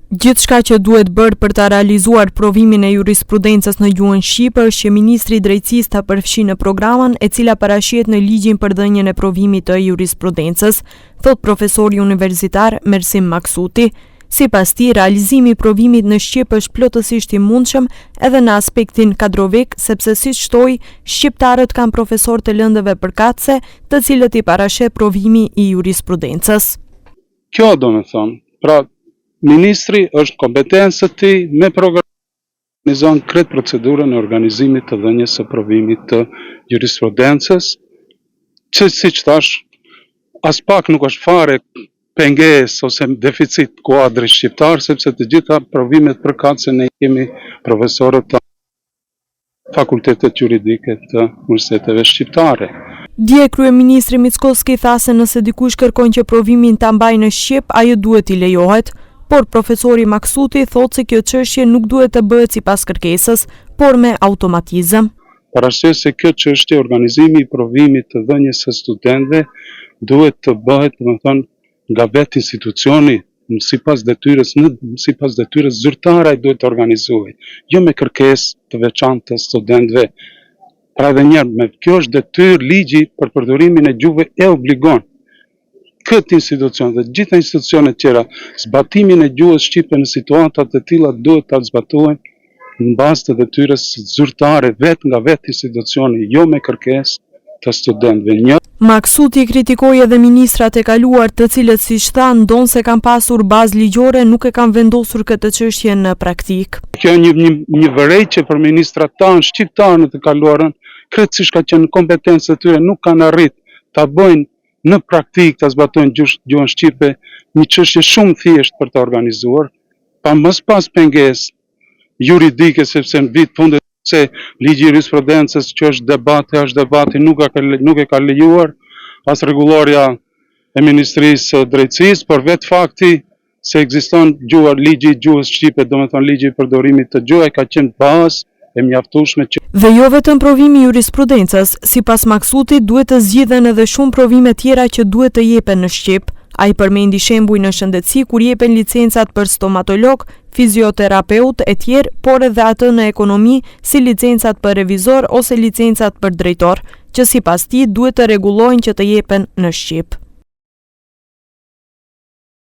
Gjithçka që duhet bërë për ta realizuar provimin e jurisprudencës në gjuhën shqipe është që Ministri i Drejtësisë ta përfshijë në programën e cila parashihet në ligjin për dhënien e provimit të jurisprudencës, thot profesori universitar Mersim Maksuti. Sipas tij, realizimi i provimit në shqip është plotësisht i mundshëm edhe në aspektin kadrovik, sepse siç shtoi, shqiptarët kanë profesor të lëndëve përkatëse, të cilët i parasheh provimi i jurisprudencës. Kjo do me thonë, pra Ministri është kompetencë të tij me organizon krejt procedurën e organizimit të dhënies së provimit të jurisprudencës, që siç thash, as pak nuk është fare pengesë ose deficit kuadri shqiptar, sepse të gjitha provimet përkatëse ne kemi profesorët të fakultetet juridike të universiteteve shqiptare. Dje kryeministri Mickoski tha se nëse dikush kërkon që provimin ta mbajë në shqip, ai duhet i lejohet. Por profesori Maksuti thotë se kjo çështje nuk duhet të bëhet sipas kërkesës, por me automatizëm. Parashes se kjo çështje, organizimi i provimit të dhënies së studentëve duhet të bëhet, domethënë, nga vetë institucioni, sipas detyrës zyrtare duhet të organizohet, jo me kërkesë të veçantë të studentëve. Pra edhe një herë, kjo është detyrë, ligji për përdorimin e gjuhëve e obligon këtë institucion dhe gjitha institucionet tjera, zbatimin e gjuhës shqipe në situatat të tilla duhet ta zbatohen në bazë të detyrës zyrtare vetë nga vetë institucioni, jo me kërkesë të studentëve. Maksuti kritikoi edhe ministrat e kaluar, të cilët siç tha, ndonse kanë pasur bazë ligjore, nuk e kanë vendosur këtë çështje në praktik. Kjo një vërejtje për ministrat tanë shqiptarë në të kaluarën, krejtësisht ka qenë kompetencë të tyre, nuk kanë arritë ta bëjnë në praktik të zbatojnë gjuhën shqipe, një çështje shumë thjesht për të organizuar, pa mos pas pengesë juridike, sepse në vit fundet se ligji i jurisprudencës që është debati nuk e ka lejuar as rregulloria e Ministrisë së Drejtësisë, por vetë fakti se ekziston ligji i gjuhës shqipe, domethënë ligji i përdorimit të gjuhës, ka qenë bazë e mjaftueshme që dhe jo vetëm provimi i jurisprudencës, sipas Maksutit duhet të zgjidhen edhe shumë provime tjera që duhet të jepen në shqip. Ai përmendi shembuj në shëndetësi kur jepen licencat për stomatolog, fizioterapeut e tjerë, por edhe atë në ekonomi si licencat për revizor ose licencat për drejtor, që sipas tij duhet të rregullohen që të jepen në shqip.